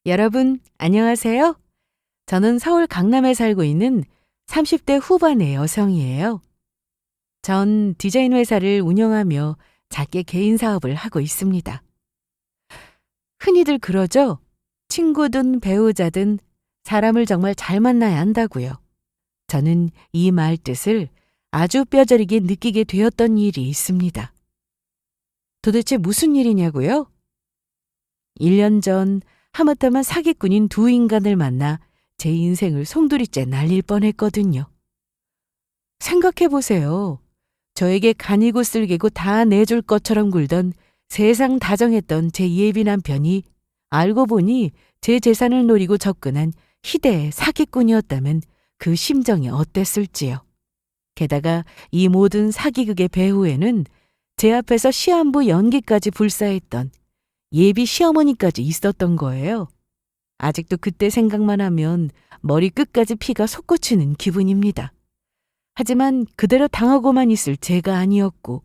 여러분, 안녕하세요. 저는 서울 강남에 살고 있는 30대 후반의 여성이에요. 전 디자인 회사를 운영하며 작게 개인 사업을 하고 있습니다. 흔히들 그러죠? 친구든 배우자든 사람을 정말 잘 만나야 한다고요. 저는 이 말 뜻을 아주 뼈저리게 느끼게 되었던 일이 있습니다. 도대체 무슨 일이냐고요? 1년 전 하마터면 사기꾼인 두 인간을 만나 제 인생을 송두리째 날릴 뻔했거든요. 생각해보세요. 저에게 간이고 쓸개고 다 내줄 것처럼 굴던 세상 다정했던 제 예비 남편이 알고 보니 제 재산을 노리고 접근한 희대의 사기꾼이었다면 그 심정이 어땠을지요. 게다가 이 모든 사기극의 배후에는 제 앞에서 시한부 연기까지 불사했던 예비 시어머니까지 있었던 거예요. 아직도 그때 생각만 하면 머리 끝까지 피가 솟구치는 기분입니다. 하지만 그대로 당하고만 있을 제가 아니었고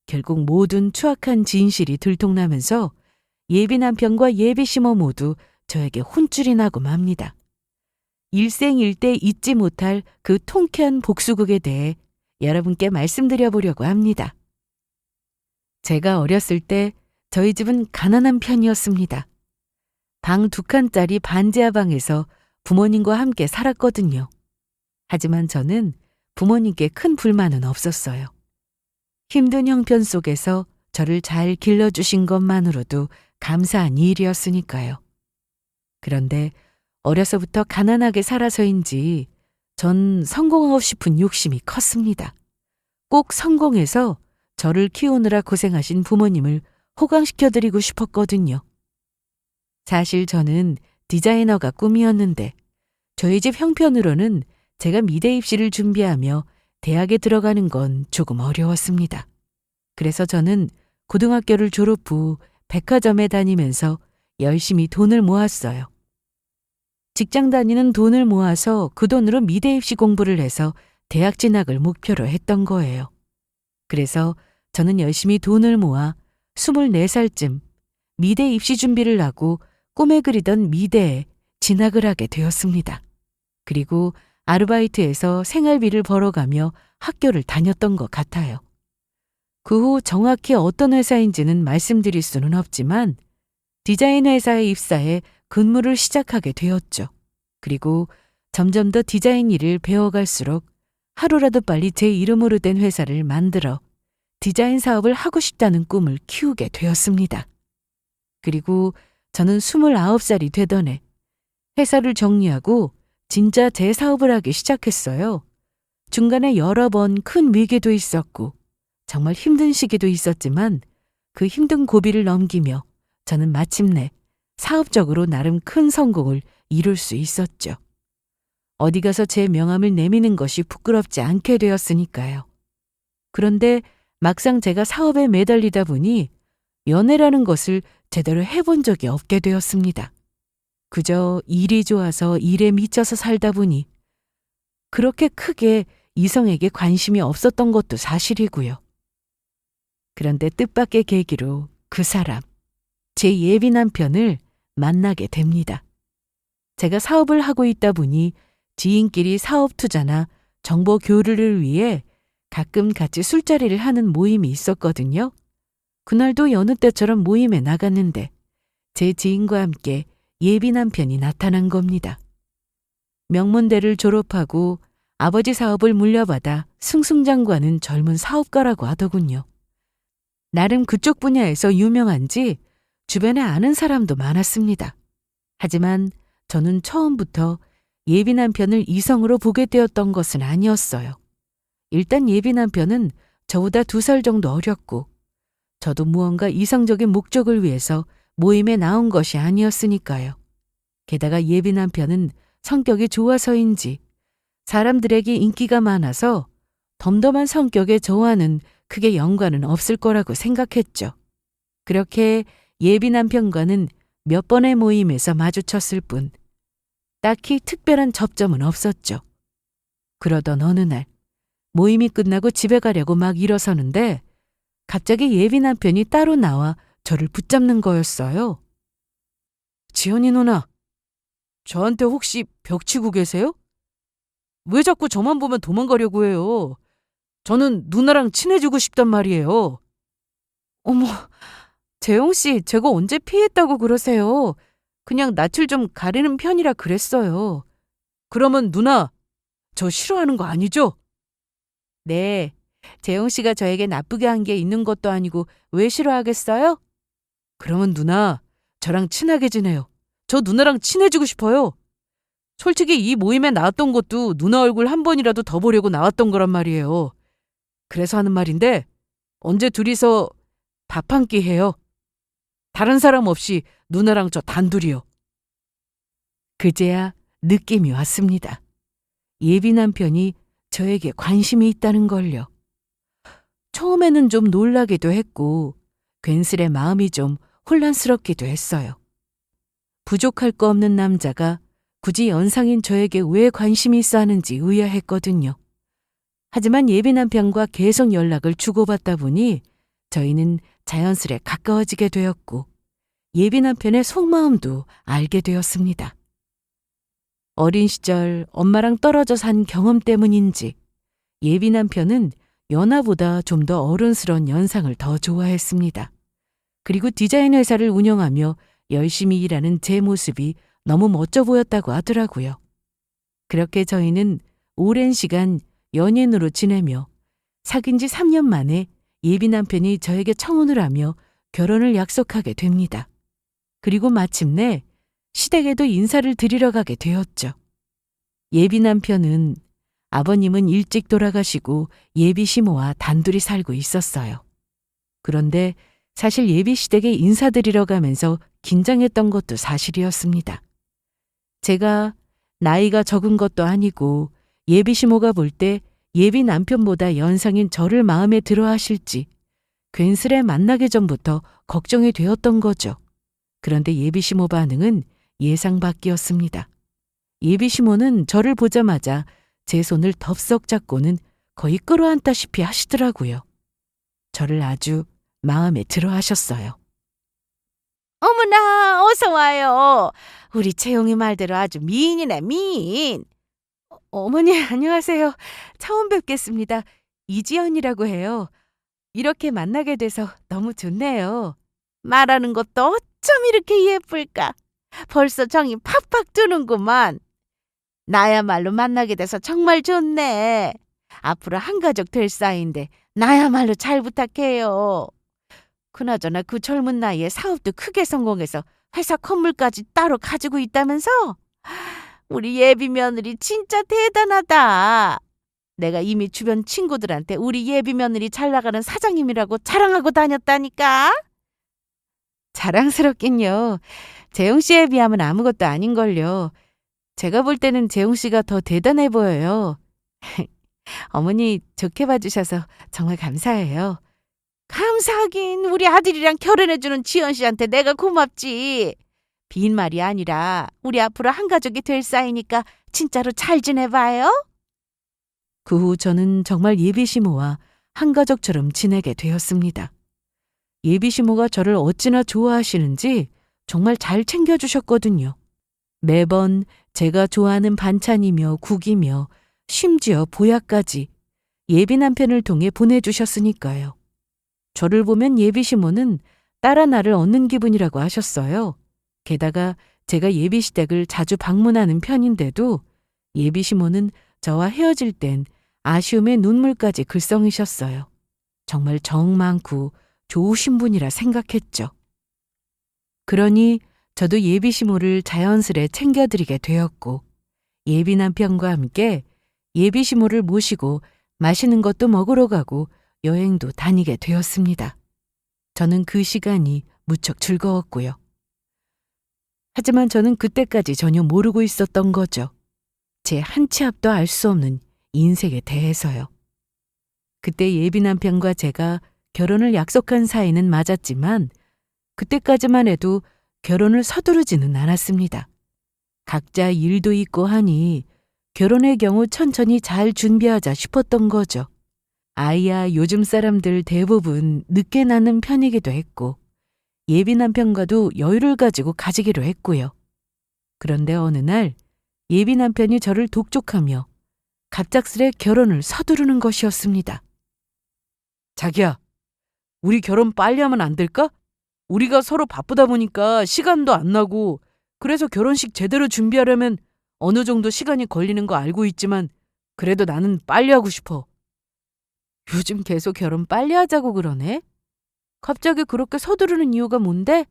결국 모든 추악한 진실이 들통나면서 예비 남편과 예비 시모 모두 저에게 혼쭐이 나고 맙니다. 일생일대 잊지 못할 그 통쾌한 복수극에 대해 여러분께 말씀드려보려고 합니다. 제가 어렸을 때 저희 집은 가난한 편이었습니다. 방 2칸짜리 반지하 방에서 부모님과 함께 살았거든요. 하지만 저는 부모님께 큰 불만은 없었어요. 힘든 형편 속에서 저를 잘 길러주신 것만으로도 감사한 일이었으니까요. 그런데 어려서부터 가난하게 살아서인지 전 성공하고 싶은 욕심이 컸습니다. 꼭 성공해서 저를 키우느라 고생하신 부모님을 호강시켜드리고 싶었거든요. 사실 저는 디자이너가 꿈이었는데 저희 집 형편으로는 제가 미대 입시를 준비하며 대학에 들어가는 건 조금 어려웠습니다. 그래서 저는 고등학교를 졸업 후 백화점에 다니면서 열심히 돈을 모았어요. 직장 다니는 돈을 모아서 그 돈으로 미대 입시 공부를 해서 대학 진학을 목표로 했던 거예요. 그래서 저는 열심히 돈을 모아 24살쯤 미대 입시 준비를 하고 꿈에 그리던 미대에 진학을 하게 되었습니다. 그리고 아르바이트에서 생활비를 벌어가며 학교를 다녔던 것 같아요. 그 후 정확히 어떤 회사인지는 말씀드릴 수는 없지만 디자인 회사에 입사해 근무를 시작하게 되었죠. 그리고 점점 더 디자인 일을 배워갈수록 하루라도 빨리 제 이름으로 된 회사를 만들어 디자인 사업을 하고 싶다는 꿈을 키우게 되었습니다. 그리고 저는 29살이 되던 해 회사를 정리하고 진짜 제 사업을 하기 시작했어요. 중간에 여러 번 큰 위기도 있었고 정말 힘든 시기도 있었지만 그 힘든 고비를 넘기며 저는 마침내 사업적으로 나름 큰 성공을 이룰 수 있었죠. 어디 가서 제 명함을 내미는 것이 부끄럽지 않게 되었으니까요. 그런데 막상 제가 사업에 매달리다 보니 연애라는 것을 제대로 해본 적이 없게 되었습니다. 그저 일이 좋아서 일에 미쳐서 살다 보니 그렇게 크게 이성에게 관심이 없었던 것도 사실이고요. 그런데 뜻밖의 계기로 그 사람, 제 예비 남편을 만나게 됩니다. 제가 사업을 하고 있다 보니 지인끼리 사업 투자나 정보 교류를 위해 가끔 같이 술자리를 하는 모임이 있었거든요. 그날도 여느 때처럼 모임에 나갔는데 제 지인과 함께 예비 남편이 나타난 겁니다. 명문대를 졸업하고 아버지 사업을 물려받아 승승장구하는 젊은 사업가라고 하더군요. 나름 그쪽 분야에서 유명한지 주변에 아는 사람도 많았습니다. 하지만 저는 처음부터 예비 남편을 이성으로 보게 되었던 것은 아니었어요. 일단 예비 남편은 저보다 2살 정도 어렸고 저도 무언가 이성적인 목적을 위해서 모임에 나온 것이 아니었으니까요. 게다가 예비 남편은 성격이 좋아서인지 사람들에게 인기가 많아서 덤덤한 성격의 저와는 크게 연관은 없을 거라고 생각했죠. 그렇게 예비 남편과는 몇 번의 모임에서 마주쳤을 뿐 딱히 특별한 접점은 없었죠. 그러던 어느 날 모임이 끝나고 집에 가려고 막 일어서는데 갑자기 예비 남편이 따로 나와 저를 붙잡는 거였어요. 지연이 누나, 저한테 혹시 벽치고 계세요? 왜 자꾸 저만 보면 도망가려고 해요? 저는 누나랑 친해지고 싶단 말이에요. 어머, 재영 씨, 제가 언제 피했다고 그러세요? 그냥 낯을 좀 가리는 편이라 그랬어요. 그러면 누나, 저 싫어하는 거 아니죠? 네. 재영 씨가 저에게 나쁘게 한 게 있는 것도 아니고 왜 싫어하겠어요? 그러면 누나, 저랑 친하게 지내요. 저 누나랑 친해지고 싶어요. 솔직히 이 모임에 나왔던 것도 누나 얼굴 한 번이라도 더 보려고 나왔던 거란 말이에요. 그래서 하는 말인데 언제 둘이서 밥 한 끼 해요. 다른 사람 없이 누나랑 저 단둘이요. 그제야 느낌이 왔습니다. 예비 남편이 저에게 관심이 있다는 걸요. 처음에는 좀 놀라기도 했고 괜스레 마음이 좀 혼란스럽기도 했어요. 부족할 거 없는 남자가 굳이 연상인 저에게 왜 관심이 있어 하는지 의아했거든요. 하지만 예비 남편과 계속 연락을 주고받다 보니 저희는 자연스레 가까워지게 되었고 예비 남편의 속마음도 알게 되었습니다. 어린 시절 엄마랑 떨어져 산 경험 때문인지 예비 남편은 연하보다 좀 더 어른스러운 연상을 더 좋아했습니다. 그리고 디자인 회사를 운영하며 열심히 일하는 제 모습이 너무 멋져 보였다고 하더라고요. 그렇게 저희는 오랜 시간 연인으로 지내며 사귄 지 3년 만에 예비 남편이 저에게 청혼을 하며 결혼을 약속하게 됩니다. 그리고 마침내 시댁에도 인사를 드리러 가게 되었죠. 예비 남편은 아버님은 일찍 돌아가시고 예비 시모와 단둘이 살고 있었어요. 그런데 사실 예비 시댁에 인사드리러 가면서 긴장했던 것도 사실이었습니다. 제가 나이가 적은 것도 아니고 예비 시모가 볼 때 예비 남편보다 연상인 저를 마음에 들어 하실지 괜스레 만나기 전부터 걱정이 되었던 거죠. 그런데 예비 시모 반응은 예상 밖이었습니다. 예비 시모는 저를 보자마자 제 손을 덥석 잡고는 거의 끌어안다시피 하시더라고요. 저를 아주 마음에 들어 하셨어요. 어머나, 어서 와요. 우리 채용이 말대로 아주 미인이네, 미인. 어머니, 안녕하세요. 처음 뵙겠습니다. 이지연이라고 해요. 이렇게 만나게 돼서 너무 좋네요. 말하는 것도 어쩜 이렇게 예쁠까? 벌써 정이 팍팍 뜨는구만. 나야말로 만나게 돼서 정말 좋네. 앞으로 한 가족 될 사이인데 나야말로 잘 부탁해요. 그나저나 그 젊은 나이에 사업도 크게 성공해서 회사 건물까지 따로 가지고 있다면서? 우리 예비 며느리 진짜 대단하다. 내가 이미 주변 친구들한테 우리 예비 며느리 잘 나가는 사장님이라고 자랑하고 다녔다니까. 자랑스럽긴요. 재용 씨에 비하면 아무것도 아닌걸요. 제가 볼 때는 재용 씨가 더 대단해 보여요. 어머니 좋게 봐주셔서 정말 감사해요. 감사하긴 우리 아들이랑 결혼해주는 지연 씨한테 내가 고맙지. 빈말이 아니라 우리 앞으로 한 가족이 될 사이니까 진짜로 잘 지내봐요. 그 후 저는 정말 예비 시모와 한 가족처럼 지내게 되었습니다. 예비 시모가 저를 어찌나 좋아하시는지 정말 잘 챙겨주셨거든요. 매번 제가 좋아하는 반찬이며 국이며 심지어 보약까지 예비 남편을 통해 보내주셨으니까요. 저를 보면 예비 시모는 딸 하나를 얻는 기분이라고 하셨어요. 게다가 제가 예비 시댁을 자주 방문하는 편인데도 예비 시모는 저와 헤어질 땐 아쉬움의 눈물까지 글썽이셨어요. 정말 정 많고 좋으신 분이라 생각했죠. 그러니 저도 예비 시모를 자연스레 챙겨드리게 되었고 예비 남편과 함께 예비 시모를 모시고 맛있는 것도 먹으러 가고 여행도 다니게 되었습니다. 저는 그 시간이 무척 즐거웠고요. 하지만 저는 그때까지 전혀 모르고 있었던 거죠. 제 한 치 앞도 알 수 없는 인생에 대해서요. 그때 예비 남편과 제가 결혼을 약속한 사이는 맞았지만 그때까지만 해도 결혼을 서두르지는 않았습니다. 각자 일도 있고 하니 결혼의 경우 천천히 잘 준비하자 싶었던 거죠. 아이야 요즘 사람들 대부분 늦게 낳는 편이기도 했고 예비 남편과도 여유를 가지고 가지기로 했고요. 그런데 어느 날 예비 남편이 저를 독촉하며 갑작스레 결혼을 서두르는 것이었습니다. 자기야, 우리 결혼 빨리 하면 안 될까? 우리가 서로 바쁘다 보니까 시간도 안 나고, 그래서 결혼식 제대로 준비하려면 어느 정도 시간이 걸리는 거 알고 있지만 그래도 나는 빨리 하고 싶어. 요즘 계속 결혼 빨리 하자고 그러네? 갑자기 그렇게 서두르는 이유가 뭔데?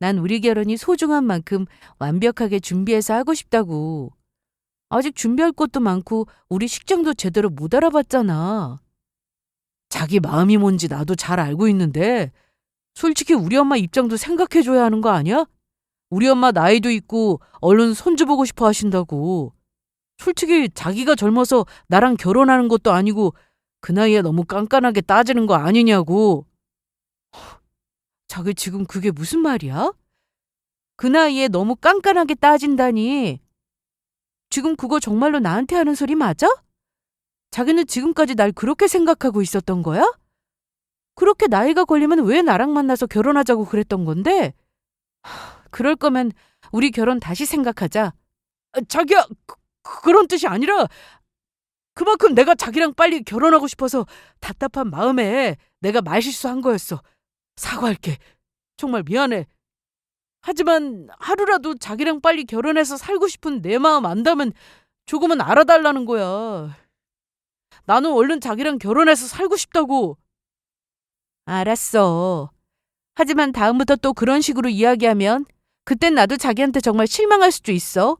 난 우리 결혼이 소중한 만큼 완벽하게 준비해서 하고 싶다고. 아직 준비할 것도 많고 우리 식장도 제대로 못 알아봤잖아. 자기 마음이 뭔지 나도 잘 알고 있는데 솔직히 우리 엄마 입장도 생각해줘야 하는 거 아니야? 우리 엄마 나이도 있고 얼른 손주 보고 싶어 하신다고. 솔직히 자기가 젊어서 나랑 결혼하는 것도 아니고 그 나이에 너무 깐깐하게 따지는 거 아니냐고. 자기 지금 그게 무슨 말이야? 그 나이에 너무 깐깐하게 따진다니. 지금 그거 정말로 나한테 하는 소리 맞아? 자기는 지금까지 날 그렇게 생각하고 있었던 거야? 그렇게 나이가 걸리면 왜 나랑 만나서 결혼하자고 그랬던 건데? 그럴 거면 우리 결혼 다시 생각하자. 자기야, 그런 뜻이 아니라 그만큼 내가 자기랑 빨리 결혼하고 싶어서 답답한 마음에 내가 말실수한 거였어. 사과할게. 정말 미안해. 하지만 하루라도 자기랑 빨리 결혼해서 살고 싶은 내 마음 안다면 조금은 알아달라는 거야. 나는 얼른 자기랑 결혼해서 살고 싶다고. 알았어. 하지만 다음부터 또 그런 식으로 이야기하면 그땐 나도 자기한테 정말 실망할 수도 있어.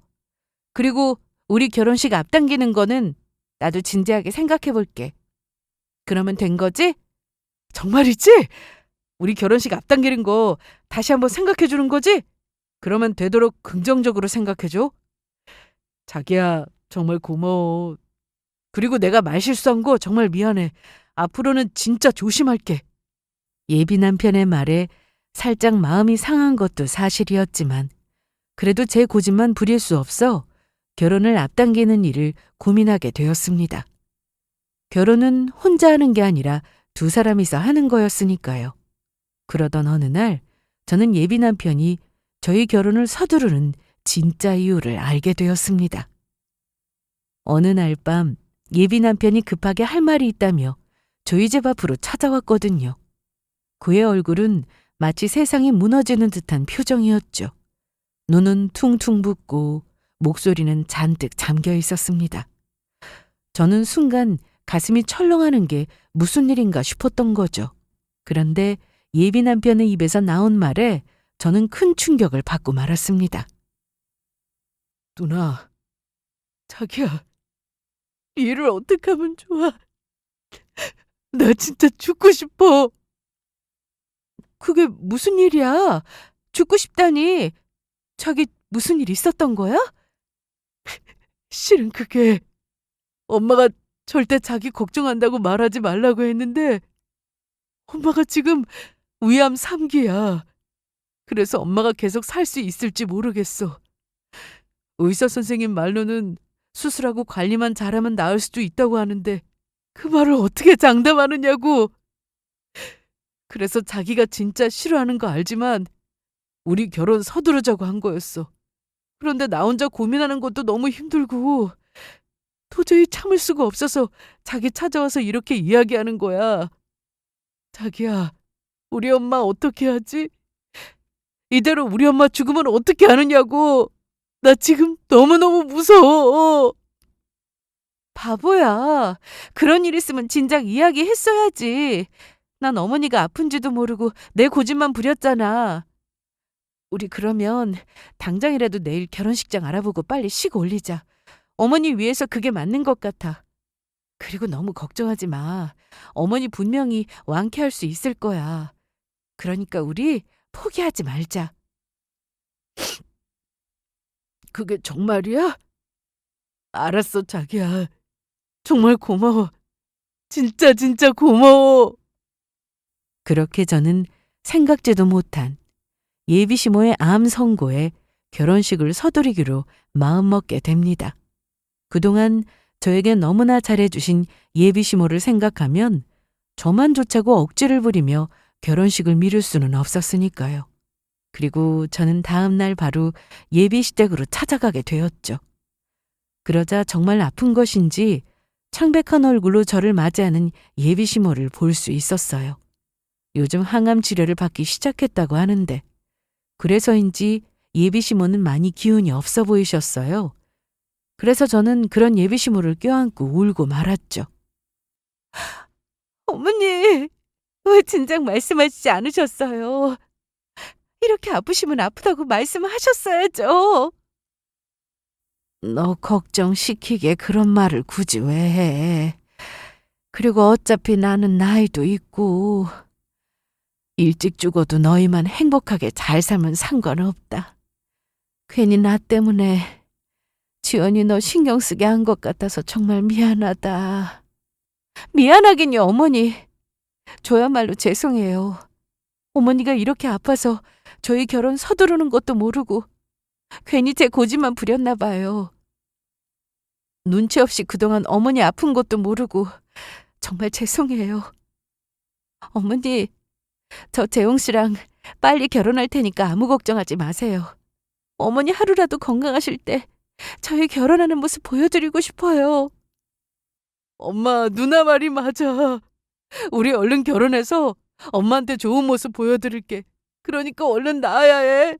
그리고 우리 결혼식 앞당기는 거는 나도 진지하게 생각해 볼게. 그러면 된 거지? 정말이지? 우리 결혼식 앞당기는 거 다시 한번 생각해 주는 거지? 그러면 되도록 긍정적으로 생각해 줘. 자기야, 정말 고마워. 그리고 내가 말실수한 거 정말 미안해. 앞으로는 진짜 조심할게. 예비 남편의 말에 살짝 마음이 상한 것도 사실이었지만 그래도 제 고집만 부릴 수 없어 결혼을 앞당기는 일을 고민하게 되었습니다. 결혼은 혼자 하는 게 아니라 두 사람이서 하는 거였으니까요. 그러던 어느 날 저는 예비 남편이 저희 결혼을 서두르는 진짜 이유를 알게 되었습니다. 어느 날 밤 예비 남편이 급하게 할 말이 있다며 저희 집 앞으로 찾아왔거든요. 그의 얼굴은 마치 세상이 무너지는 듯한 표정이었죠. 눈은 퉁퉁 붓고 목소리는 잔뜩 잠겨 있었습니다. 저는 순간 가슴이 철렁하는 게 무슨 일인가 싶었던 거죠. 그런데 예비 남편의 입에서 나온 말에 저는 큰 충격을 받고 말았습니다. 누나, 자기야, 이 일을 어떻게 하면 좋아? 나 진짜 죽고 싶어. 그게 무슨 일이야? 죽고 싶다니. 자기 무슨 일 있었던 거야? 실은 그게 엄마가 절대 자기 걱정한다고 말하지 말라고 했는데 엄마가 지금 위암 3기야. 그래서 엄마가 계속 살 수 있을지 모르겠어. 의사 선생님 말로는 수술하고 관리만 잘하면 나을 수도 있다고 하는데 그 말을 어떻게 장담하느냐고. 그래서 자기가 진짜 싫어하는 거 알지만 우리 결혼 서두르자고 한 거였어. 그런데 나 혼자 고민하는 것도 너무 힘들고 도저히 참을 수가 없어서 자기 찾아와서 이렇게 이야기하는 거야. 자기야, 우리 엄마 어떻게 하지? 이대로 우리 엄마 죽으면 어떻게 하느냐고. 나 지금 너무너무 무서워. 바보야. 그런 일 있으면 진작 이야기했어야지. 난 어머니가 아픈지도 모르고 내 고집만 부렸잖아. 우리 그러면 당장이라도 내일 결혼식장 알아보고 빨리 식 올리자. 어머니 위해서 그게 맞는 것 같아. 그리고 너무 걱정하지 마. 어머니 분명히 완쾌할 수 있을 거야. 그러니까 우리 포기하지 말자. 그게 정말이야? 알았어, 자기야. 정말 고마워. 진짜 고마워. 그렇게 저는 생각지도 못한 예비시모의 암 선고에 결혼식을 서두르기로 마음먹게 됩니다. 그동안 저에게 너무나 잘해주신 예비시모를 생각하면 저만 좋자고 억지를 부리며 결혼식을 미룰 수는 없었으니까요. 그리고 저는 다음 날 바로 예비 시댁으로 찾아가게 되었죠. 그러자 정말 아픈 것인지 창백한 얼굴로 저를 맞이하는 예비 시모를 볼 수 있었어요. 요즘 항암 치료를 받기 시작했다고 하는데 그래서인지 예비 시모는 많이 기운이 없어 보이셨어요. 그래서 저는 그런 예비 시모를 껴안고 울고 말았죠. 어머니, 왜 진작 말씀하시지 않으셨어요? 이렇게 아프시면 아프다고 말씀하셨어야죠. 너 걱정시키게 그런 말을 굳이 왜 해? 그리고 어차피 나는 나이도 있고 일찍 죽어도 너희만 행복하게 잘 살면 상관없다. 괜히 나 때문에 지연이 너 신경 쓰게 한 것 같아서 정말 미안하다. 미안하긴요, 어머니. 저야말로 죄송해요. 어머니가 이렇게 아파서 저희 결혼 서두르는 것도 모르고 괜히 제 고집만 부렸나 봐요. 눈치 없이 그동안 어머니 아픈 것도 모르고 정말 죄송해요. 어머니, 저 재홍 씨랑 빨리 결혼할 테니까 아무 걱정하지 마세요. 어머니 하루라도 건강하실 때 저희 결혼하는 모습 보여드리고 싶어요. 엄마, 누나 말이 맞아. 우리 얼른 결혼해서 엄마한테 좋은 모습 보여드릴게. 그러니까 얼른 나아야 해.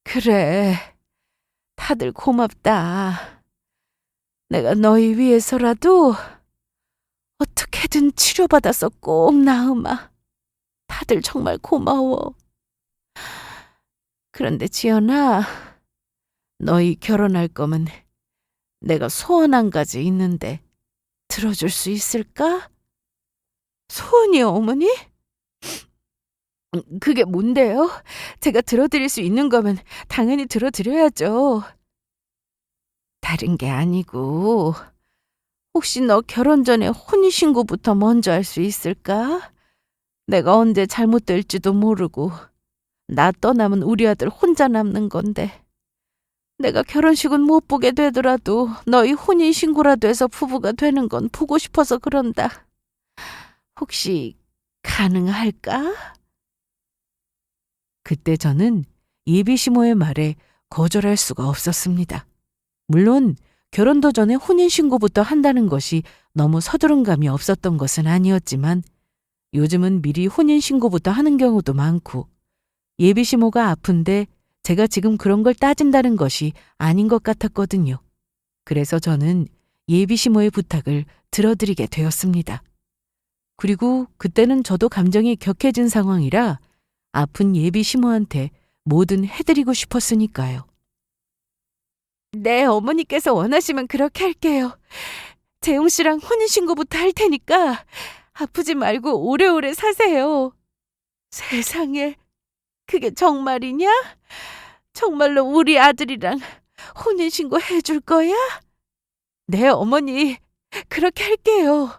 그래, 다들 고맙다. 내가 너희 위해서라도 어떻게든 치료받아서 꼭 나으마. 다들 정말 고마워. 그런데 지연아, 너희 결혼할 거면 내가 소원 한 가지 있는데 들어줄 수 있을까? 소원이요, 어머니? 그게 뭔데요? 제가 들어드릴 수 있는 거면 당연히 들어드려야죠. 다른 게 아니고 혹시 너 결혼 전에 혼인신고부터 먼저 할 수 있을까? 내가 언제 잘못될지도 모르고 나 떠나면 우리 아들 혼자 남는 건데 내가 결혼식은 못 보게 되더라도 너희 혼인신고라도 해서 부부가 되는 건 보고 싶어서 그런다. 혹시 가능할까? 그때 저는 예비시모의 말에 거절할 수가 없었습니다. 물론 결혼도 전에 혼인신고부터 한다는 것이 너무 서두른 감이 없었던 것은 아니었지만 요즘은 미리 혼인신고부터 하는 경우도 많고 예비시모가 아픈데 제가 지금 그런 걸 따진다는 것이 아닌 것 같았거든요. 그래서 저는 예비시모의 부탁을 들어드리게 되었습니다. 그리고 그때는 저도 감정이 격해진 상황이라 아픈 예비시모한테 뭐든 해드리고 싶었으니까요. 네, 어머니께서 원하시면 그렇게 할게요. 재용 씨랑 혼인신고부터 할 테니까 아프지 말고 오래오래 사세요. 세상에, 그게 정말이냐? 정말로 우리 아들이랑 혼인신고 해줄 거야? 네, 어머니, 그렇게 할게요.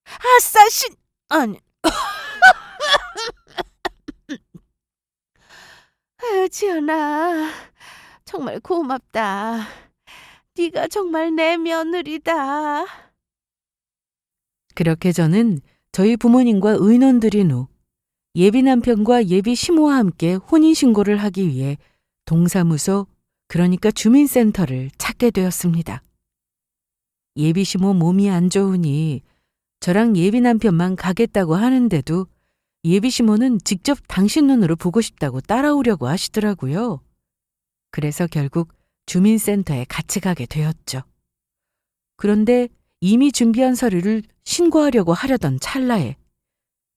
아싸, 아니, 지연아, 정말 고맙다. 네가 정말 내 며느리다. 그렇게 저는 저희 부모님과 의논 드린 후 예비 남편과 예비 시모와 함께 혼인신고를 하기 위해 동사무소, 그러니까 주민센터를 찾게 되었습니다. 예비 시모 몸이 안 좋으니 저랑 예비 남편만 가겠다고 하는데도 예비 시모는 직접 당신 눈으로 보고 싶다고 따라오려고 하시더라고요. 그래서 결국 주민센터에 같이 가게 되었죠. 그런데 이미 준비한 서류를 신고하려고 하려던 찰나에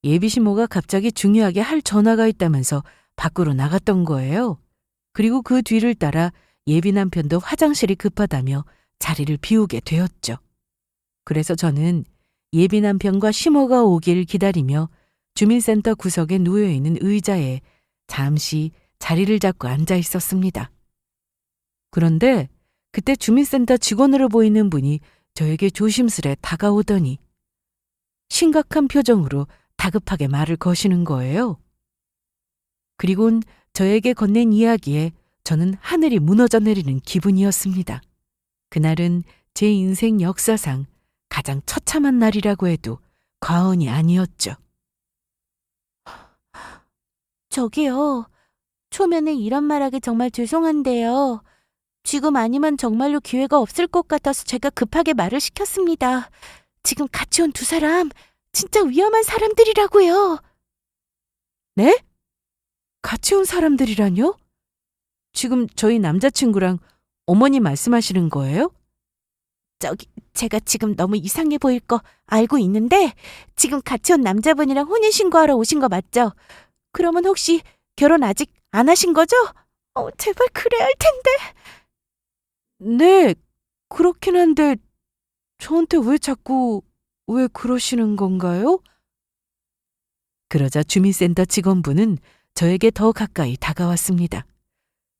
예비 시모가 갑자기 중요하게 할 전화가 있다면서 밖으로 나갔던 거예요. 그리고 그 뒤를 따라 예비 남편도 화장실이 급하다며 자리를 비우게 되었죠. 그래서 저는 예비 남편과 시모가 오길 기다리며 주민센터 구석에 놓여있는 의자에 잠시 자리를 잡고 앉아 있었습니다. 그런데 그때 주민센터 직원으로 보이는 분이 저에게 조심스레 다가오더니 심각한 표정으로 다급하게 말을 거시는 거예요. 그리곤 저에게 건넨 이야기에 저는 하늘이 무너져 내리는 기분이었습니다. 그날은 제 인생 역사상 가장 처참한 날이라고 해도 과언이 아니었죠. 저기요, 초면에 이런 말하기 정말 죄송한데요. 지금 아니면 정말로 기회가 없을 것 같아서 제가 급하게 말을 시켰습니다. 지금 같이 온 두 사람 진짜 위험한 사람들이라고요. 네? 같이 온 사람들이라뇨? 지금 저희 남자친구랑 어머니 말씀하시는 거예요? 제가 지금 너무 이상해 보일 거 알고 있는데 지금 같이 온 남자분이랑 혼인신고하러 오신 거 맞죠? 그러면 혹시 결혼 아직 안 하신 거죠? 제발 그래야 할 텐데. 네, 그렇긴 한데 저한테 왜 그러시는 건가요? 그러자 주민센터 직원분은 저에게 더 가까이 다가왔습니다.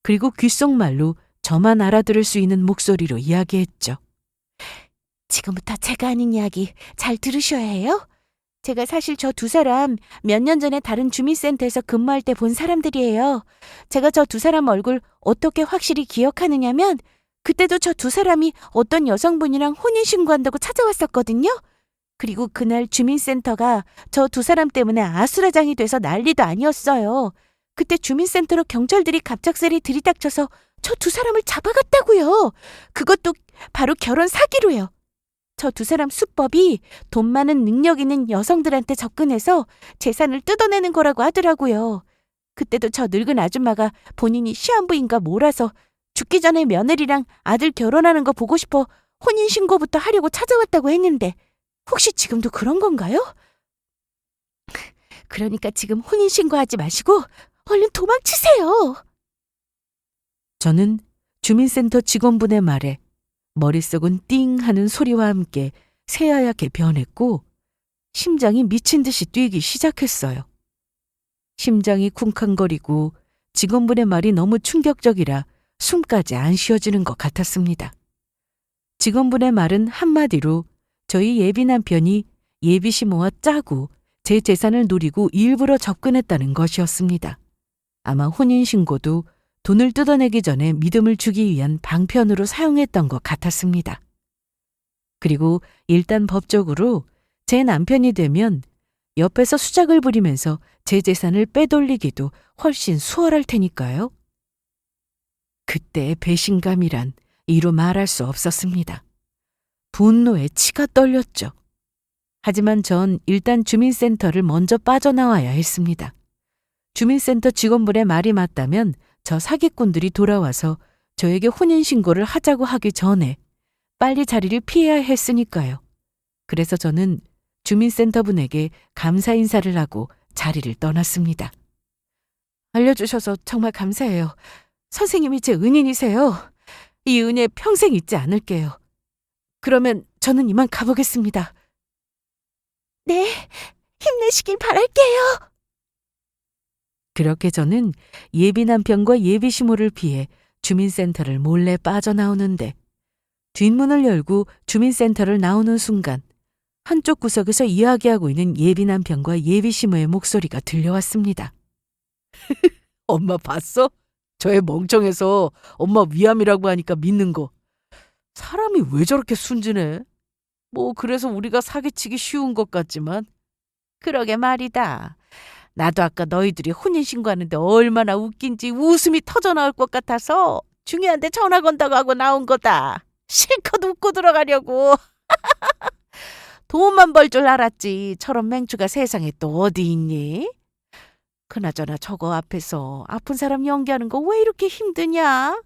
그리고 귓속말로 저만 알아들을 수 있는 목소리로 이야기했죠. 지금부터 제가 하는 이야기 잘 들으셔야 해요. 제가 사실 저 두 사람 몇 년 전에 다른 주민센터에서 근무할 때 본 사람들이에요. 제가 저 두 사람 얼굴 어떻게 확실히 기억하느냐면 그때도 저 두 사람이 어떤 여성분이랑 혼인신고한다고 찾아왔었거든요. 그리고 그날 주민센터가 저 두 사람 때문에 아수라장이 돼서 난리도 아니었어요. 그때 주민센터로 경찰들이 갑작스레 들이닥쳐서 저 두 사람을 잡아갔다고요. 그것도 바로 결혼 사기로요. 저 두 사람 수법이 돈 많은 능력 있는 여성들한테 접근해서 재산을 뜯어내는 거라고 하더라고요. 그때도 저 늙은 아줌마가 본인이 시한부인가 몰아서 죽기 전에 며느리랑 아들 결혼하는 거 보고 싶어 혼인신고부터 하려고 찾아왔다고 했는데 혹시 지금도 그런 건가요? 그러니까 지금 혼인신고하지 마시고 얼른 도망치세요. 저는 주민센터 직원분의 말에 머릿속은 띵 하는 소리와 함께 새하얗게 변했고 심장이 미친 듯이 뛰기 시작했어요. 심장이 쿵쾅거리고 직원분의 말이 너무 충격적이라 숨까지 안 쉬어지는 것 같았습니다. 직원분의 말은 한마디로 저희 예비 남편이 예비 시모와 짜고 제 재산을 노리고 일부러 접근했다는 것이었습니다. 아마 혼인신고도 돈을 뜯어내기 전에 믿음을 주기 위한 방편으로 사용했던 것 같았습니다. 그리고 일단 법적으로 제 남편이 되면 옆에서 수작을 부리면서 제 재산을 빼돌리기도 훨씬 수월할 테니까요. 그때의 배신감이란 이루 말할 수 없었습니다. 분노에 치가 떨렸죠. 하지만 전 일단 주민센터를 먼저 빠져나와야 했습니다. 주민센터 직원분의 말이 맞다면 저 사기꾼들이 돌아와서 저에게 혼인신고를 하자고 하기 전에 빨리 자리를 피해야 했으니까요. 그래서 저는 주민센터 분에게 감사 인사를 하고 자리를 떠났습니다. 알려주셔서 정말 감사해요. 선생님이 제 은인이세요. 이 은혜 평생 잊지 않을게요. 그러면 저는 이만 가보겠습니다. 네, 힘내시길 바랄게요. 그렇게 저는 예비 남편과 예비 시모를 피해 주민센터를 몰래 빠져나오는데 뒷문을 열고 주민센터를 나오는 순간 한쪽 구석에서 이야기하고 있는 예비 남편과 예비 시모의 목소리가 들려왔습니다. 엄마 봤어? 저 애 멍청해서 엄마 위암이라고 하니까 믿는 거. 사람이 왜 저렇게 순진해? 뭐 그래서 우리가 사기치기 쉬운 것 같지만. 그러게 말이다. 나도 아까 너희들이 혼인신고하는데 얼마나 웃긴지 웃음이 터져나올 것 같아서 중요한데 전화 건다고 하고 나온 거다. 실컷 웃고 들어가려고. 돈만 벌 줄 알았지. 저런 맹추가 세상에 또 어디 있니? 그나저나 저거 앞에서 아픈 사람 연기하는 거 왜 이렇게 힘드냐?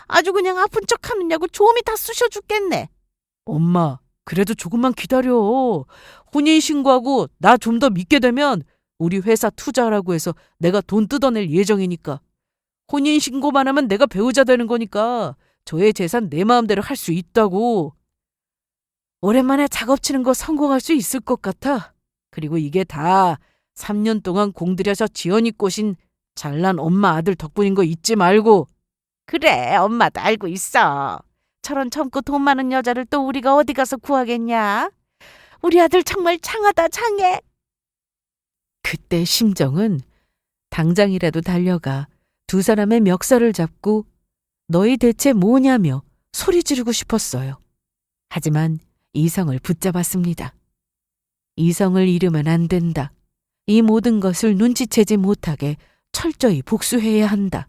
아주 그냥 아픈 척 하느냐고 좀이 다 쑤셔 죽겠네. 엄마, 그래도 조금만 기다려. 혼인신고하고 나 좀 더 믿게 되면 우리 회사 투자하라고 해서 내가 돈 뜯어낼 예정이니까. 혼인신고만 하면 내가 배우자 되는 거니까 저의 재산 내 마음대로 할 수 있다고. 오랜만에 작업치는 거 성공할 수 있을 것 같아. 그리고 이게 다 3년 동안 공들여서 지연이 꼬신 잘난 엄마 아들 덕분인 거 잊지 말고. 그래, 엄마도 알고 있어. 저런 젊고 돈 많은 여자를 또 우리가 어디 가서 구하겠냐? 우리 아들 정말 장하다, 장해. 그때 심정은 당장이라도 달려가 두 사람의 멱살을 잡고 너희 대체 뭐냐며 소리 지르고 싶었어요. 하지만 이성을 붙잡았습니다. 이성을 잃으면 안 된다. 이 모든 것을 눈치채지 못하게 철저히 복수해야 한다.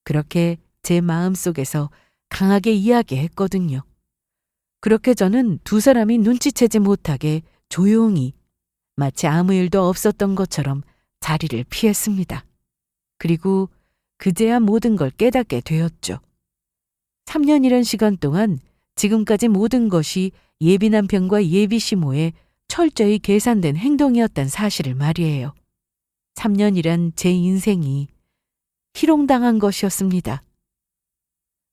그렇게 제 마음속에서 강하게 이야기했거든요. 그렇게 저는 두 사람이 눈치채지 못하게 조용히 마치 아무 일도 없었던 것처럼 자리를 피했습니다. 그리고 그제야 모든 걸 깨닫게 되었죠. 3년이란 시간 동안 지금까지 모든 것이 예비 남편과 예비 시모의 철저히 계산된 행동이었단 사실을 말이에요. 3년이란 제 인생이 희롱당한 것이었습니다.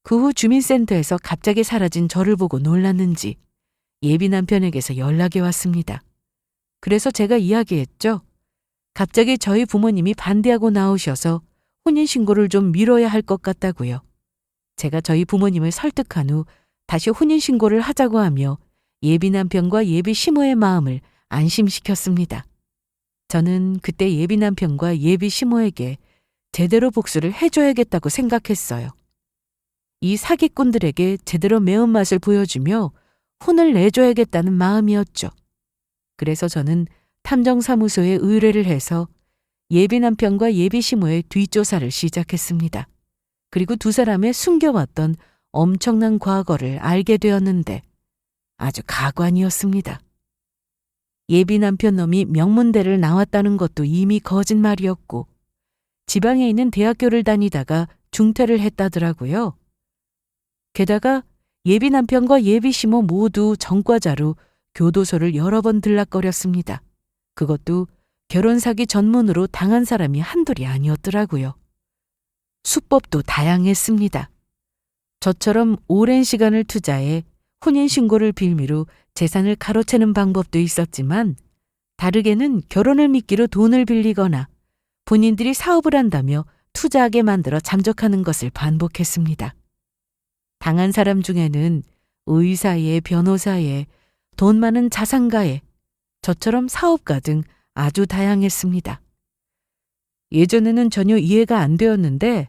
그 후 주민센터에서 갑자기 사라진 저를 보고 놀랐는지 예비 남편에게서 연락이 왔습니다. 그래서 제가 이야기했죠. 갑자기 저희 부모님이 반대하고 나오셔서 혼인신고를 좀 미뤄야 할 것 같다고요. 제가 저희 부모님을 설득한 후 다시 혼인신고를 하자고 하며 예비 남편과 예비 시모의 마음을 안심시켰습니다. 저는 그때 예비 남편과 예비 시모에게 제대로 복수를 해줘야겠다고 생각했어요. 이 사기꾼들에게 제대로 매운맛을 보여주며 혼을 내줘야겠다는 마음이었죠. 그래서 저는 탐정사무소에 의뢰를 해서 예비 남편과 예비 시모의 뒷조사를 시작했습니다. 그리고 두 사람의 숨겨왔던 엄청난 과거를 알게 되었는데 아주 가관이었습니다. 예비 남편 놈이 명문대를 나왔다는 것도 이미 거짓말이었고 지방에 있는 대학교를 다니다가 중퇴를 했다더라고요. 게다가 예비 남편과 예비 시모 모두 전과자로 교도소를 여러 번 들락거렸습니다. 그것도 결혼 사기 전문으로 당한 사람이 한둘이 아니었더라고요. 수법도 다양했습니다. 저처럼 오랜 시간을 투자해 혼인신고를 빌미로 재산을 가로채는 방법도 있었지만 다르게는 결혼을 미끼로 돈을 빌리거나 본인들이 사업을 한다며 투자하게 만들어 잠적하는 것을 반복했습니다. 당한 사람 중에는 의사에, 변호사에, 돈 많은 자산가에, 저처럼 사업가 등 아주 다양했습니다. 예전에는 전혀 이해가 안 되었는데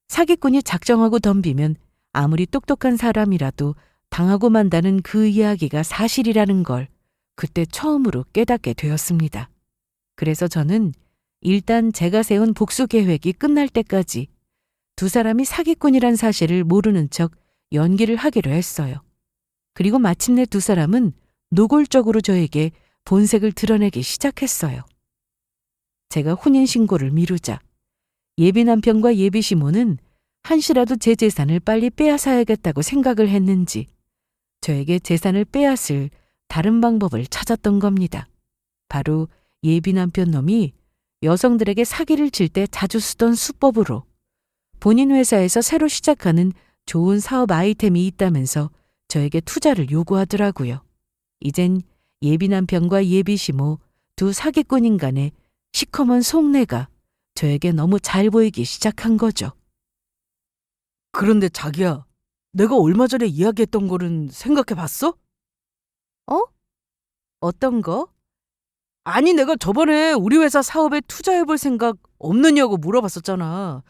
사기꾼이 작정하고 덤비면 아무리 똑똑한 사람이라도 당하고 만다는 그 이야기가 사실이라는 걸 그때 처음으로 깨닫게 되었습니다. 그래서 저는 일단 제가 세운 복수 계획이 끝날 때까지 두 사람이 사기꾼이란 사실을 모르는 척 연기를 하기로 했어요. 그리고 마침내 두 사람은 노골적으로 저에게 본색을 드러내기 시작했어요. 제가 혼인신고를 미루자 예비 남편과 예비 시모는 한시라도 제 재산을 빨리 빼앗아야겠다고 생각을 했는지 저에게 재산을 빼앗을 다른 방법을 찾았던 겁니다. 바로 예비 남편 놈이 여성들에게 사기를 칠 때 자주 쓰던 수법으로 본인 회사에서 새로 시작하는 좋은 사업 아이템이 있다면서 저에게 투자를 요구하더라고요. 이젠 예비 남편과 예비 시모 두 사기꾼 인간의 시커먼 속내가 저에게 너무 잘 보이기 시작한 거죠. 그런데 자기야, 내가 얼마 전에 이야기했던 거는 생각해 봤어? 어떤 거? 아니, 내가 저번에 우리 회사 사업에 투자해 볼 생각 없느냐고 물어봤었잖아.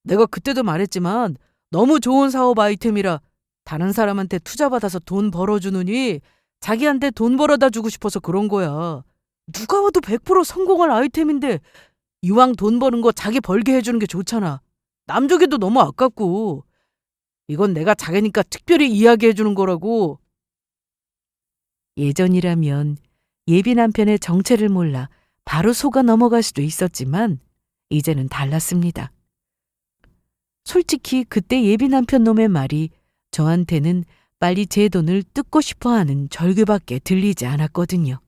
내가 그때도 말했지만 너무 좋은 사업 아이템이라 다른 사람한테 투자받아서 돈 벌어주느니 자기한테 돈 벌어다 주고 싶어서 그런 거야. 누가 봐도 100% 성공할 아이템인데 이왕 돈 버는 거 자기 벌게 해주는 게 좋잖아. 남 주기도 너무 아깝고. 이건 내가 자기니까 특별히 이야기해 주는 거라고. 예전이라면 예비 남편의 정체를 몰라 바로 속아 넘어갈 수도 있었지만 이제는 달랐습니다. 솔직히 그때 예비 남편 놈의 말이 저한테는 빨리 제 돈을 뜯고 싶어하는 절규밖에 들리지 않았거든요.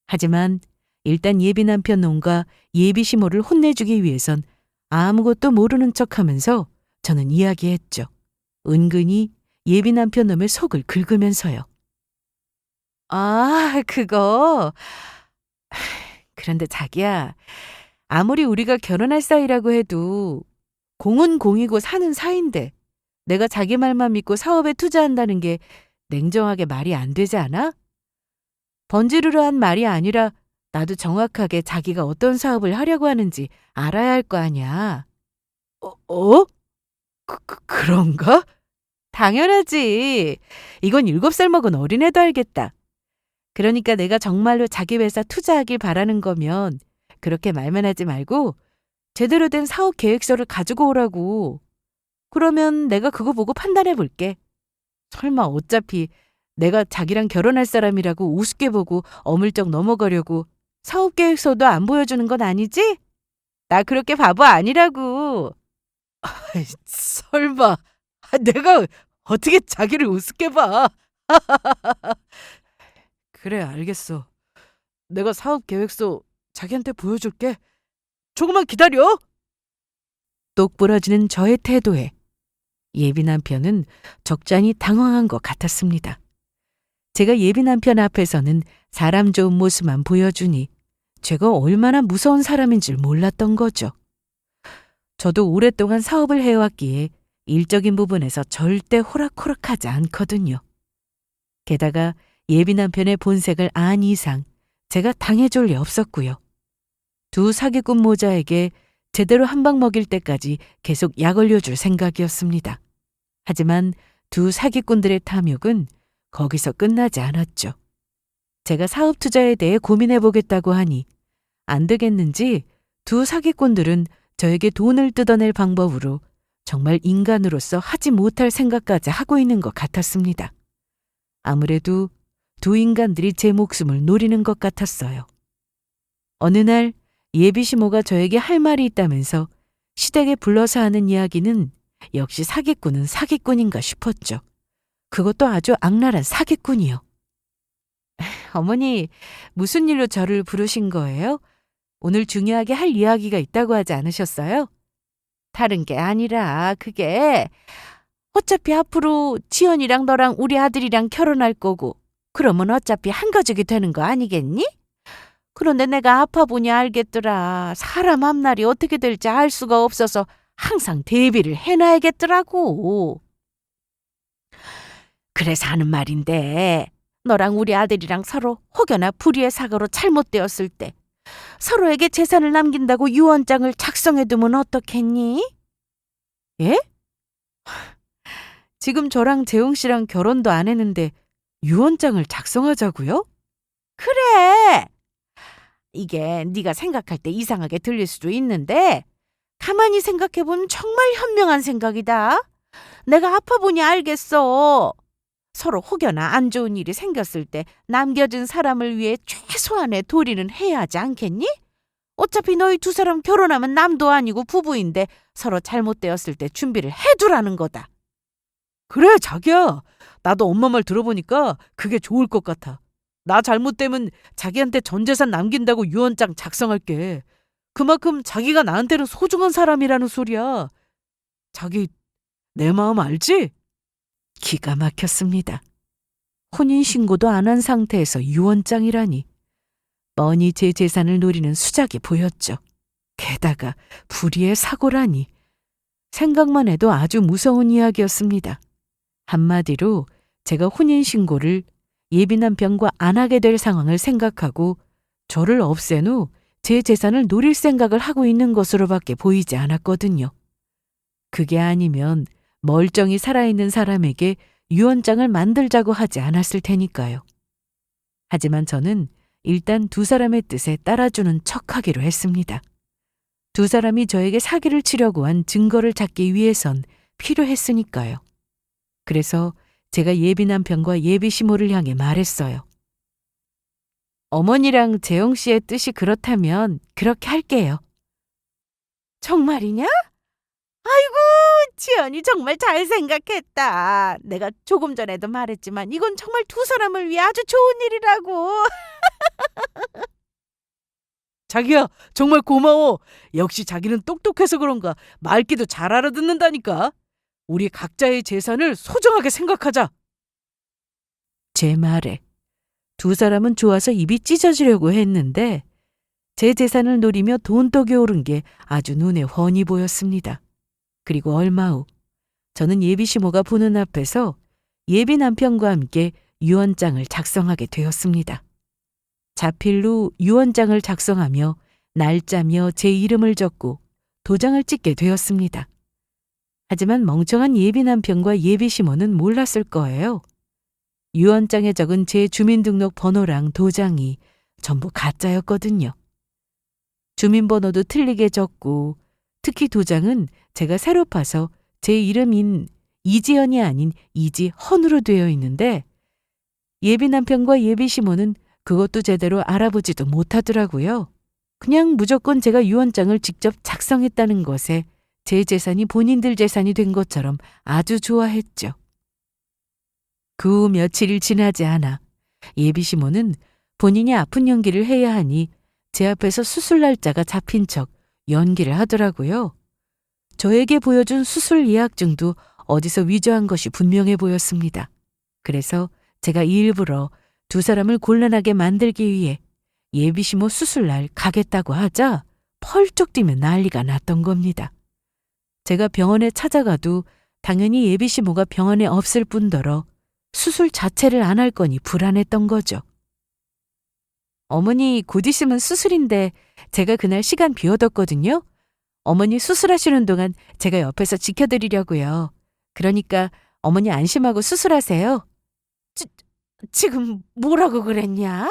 하지만 일단 예비 남편 놈과 예비 시모를 혼내주기 위해선 아무것도 모르는 척하면서 저는 이야기했죠. 은근히 예비 남편 놈의 속을 긁으면서요. 아, 그거. 그런데 자기야, 아무리 우리가 결혼할 사이라고 해도 공은 공이고 사는 사이인데 내가 자기 말만 믿고 사업에 투자한다는 게 냉정하게 말이 안 되지 않아? 번지르르한 말이 아니라 나도 정확하게 자기가 어떤 사업을 하려고 하는지 알아야 할 거 아니야. 그런가? 당연하지. 이건 7살 먹은 어린애도 알겠다. 그러니까 내가 정말로 자기 회사 투자하길 바라는 거면 그렇게 말만 하지 말고 제대로 된 사업 계획서를 가지고 오라고. 그러면 내가 그거 보고 판단해 볼게. 설마 어차피 내가 자기랑 결혼할 사람이라고 우습게 보고 어물쩍 넘어가려고 사업 계획서도 안 보여주는 건 아니지? 나 그렇게 바보 아니라고. 아이, 설마 내가 어떻게 자기를 우습게 봐? 그래, 알겠어. 내가 사업 계획서 자기한테 보여줄게. 조금만 기다려. 똑 부러지는 저의 태도에 예비 남편은 적잖이 당황한 것 같았습니다. 제가 예비 남편 앞에서는 사람 좋은 모습만 보여주니 제가 얼마나 무서운 사람인 줄 몰랐던 거죠. 저도 오랫동안 사업을 해왔기에 일적인 부분에서 절대 호락호락하지 않거든요. 게다가 예비 남편의 본색을 안 이상 제가 당해줄 리 없었고요. 두 사기꾼 모자에게 제대로 한 방 먹일 때까지 계속 약 올려줄 생각이었습니다. 하지만 두 사기꾼들의 탐욕은 거기서 끝나지 않았죠. 제가 사업 투자에 대해 고민해보겠다고 하니 안 되겠는지 두 사기꾼들은 저에게 돈을 뜯어낼 방법으로 정말 인간으로서 하지 못할 생각까지 하고 있는 것 같았습니다. 아무래도 두 인간들이 제 목숨을 노리는 것 같았어요. 어느 날 예비 시모가 저에게 할 말이 있다면서 시댁에 불러서 하는 이야기는 역시 사기꾼은 사기꾼인가 싶었죠. 그것도 아주 악랄한 사기꾼이요. 어머니, 무슨 일로 저를 부르신 거예요? 오늘 중요하게 할 이야기가 있다고 하지 않으셨어요? 다른 게 아니라 그게 어차피 앞으로 지연이랑 너랑 우리 아들이랑 결혼할 거고 그러면 어차피 한 가족이 되는 거 아니겠니? 그런데 내가 아파 보니 알겠더라. 사람 앞날이 어떻게 될지 알 수가 없어서 항상 대비를 해놔야겠더라고. 그래서 하는 말인데 너랑 우리 아들이랑 서로 혹여나 불의의 사고로 잘못되었을 때 서로에게 재산을 남긴다고 유언장을 작성해두면 어떻겠니? 예? 지금 저랑 재웅 씨랑 결혼도 안 했는데 유언장을 작성하자고요? 그래! 이게 네가 생각할 때 이상하게 들릴 수도 있는데 가만히 생각해보면 정말 현명한 생각이다. 내가 아파 보니 알겠어. 서로 혹여나 안 좋은 일이 생겼을 때 남겨진 사람을 위해 최소한의 도리는 해야 하지 않겠니? 어차피 너희 두 사람 결혼하면 남도 아니고 부부인데 서로 잘못되었을 때 준비를 해두라는 거다. 그래, 자기야. 나도 엄마 말 들어보니까 그게 좋을 것 같아. 나 잘못되면 자기한테 전 재산 남긴다고 유언장 작성할게. 그만큼 자기가 나한테는 소중한 사람이라는 소리야. 자기 내 마음 알지? 기가 막혔습니다. 혼인신고도 안 한 상태에서 유언장이라니. 뻔히 제 재산을 노리는 수작이 보였죠. 게다가 불의의 사고라니. 생각만 해도 아주 무서운 이야기였습니다. 한마디로 제가 혼인신고를 예비 남편과 안 하게 될 상황을 생각하고 저를 없앤 후 제 재산을 노릴 생각을 하고 있는 것으로밖에 보이지 않았거든요. 그게 아니면 멀쩡히 살아있는 사람에게 유언장을 만들자고 하지 않았을 테니까요. 하지만 저는 일단 두 사람의 뜻에 따라주는 척하기로 했습니다. 두 사람이 저에게 사기를 치려고 한 증거를 찾기 위해선 필요했으니까요. 그래서 제가 예비 남편과 예비 시모를 향해 말했어요. 어머니랑 재영 씨의 뜻이 그렇다면 그렇게 할게요. 정말이냐? 아이고, 지연이 정말 잘 생각했다. 내가 조금 전에도 말했지만 이건 정말 두 사람을 위해 아주 좋은 일이라고. 자기야, 정말 고마워. 역시 자기는 똑똑해서 그런가 말귀도 잘 알아듣는다니까. 우리 각자의 재산을 소중하게 생각하자. 제 말에 두 사람은 좋아서 입이 찢어지려고 했는데 제 재산을 노리며 돈독이 오른 게 아주 눈에 훤히 보였습니다. 그리고 얼마 후 저는 예비 시모가 보는 앞에서 예비 남편과 함께 유언장을 작성하게 되었습니다. 자필로 유언장을 작성하며 날짜며 제 이름을 적고 도장을 찍게 되었습니다. 하지만 멍청한 예비 남편과 예비 시모는 몰랐을 거예요. 유언장에 적은 제 주민등록 번호랑 도장이 전부 가짜였거든요. 주민번호도 틀리게 적고 특히 도장은 제가 새로 파서 제 이름인 이지연이 아닌 이지헌으로 되어 있는데 예비 남편과 예비 시모는 그것도 제대로 알아보지도 못하더라고요. 그냥 무조건 제가 유언장을 직접 작성했다는 것에 제 재산이 본인들 재산이 된 것처럼 아주 좋아했죠. 그 후 며칠이 지나지 않아 예비 시모는 본인이 아픈 연기를 해야 하니 제 앞에서 수술 날짜가 잡힌 척 연기를 하더라고요. 저에게 보여준 수술 예약증도 어디서 위조한 것이 분명해 보였습니다. 그래서 제가 일부러 두 사람을 곤란하게 만들기 위해 예비 시모 수술날 가겠다고 하자 펄쩍 뛰면 난리가 났던 겁니다. 제가 병원에 찾아가도 당연히 예비 시모가 병원에 없을 뿐더러 수술 자체를 안 할 거니 불안했던 거죠. 어머니 곧 있으면 수술인데 제가 그날 시간 비워뒀거든요. 어머니 수술하시는 동안 제가 옆에서 지켜드리려고요. 그러니까 어머니 안심하고 수술하세요. 지금 뭐라고 그랬냐?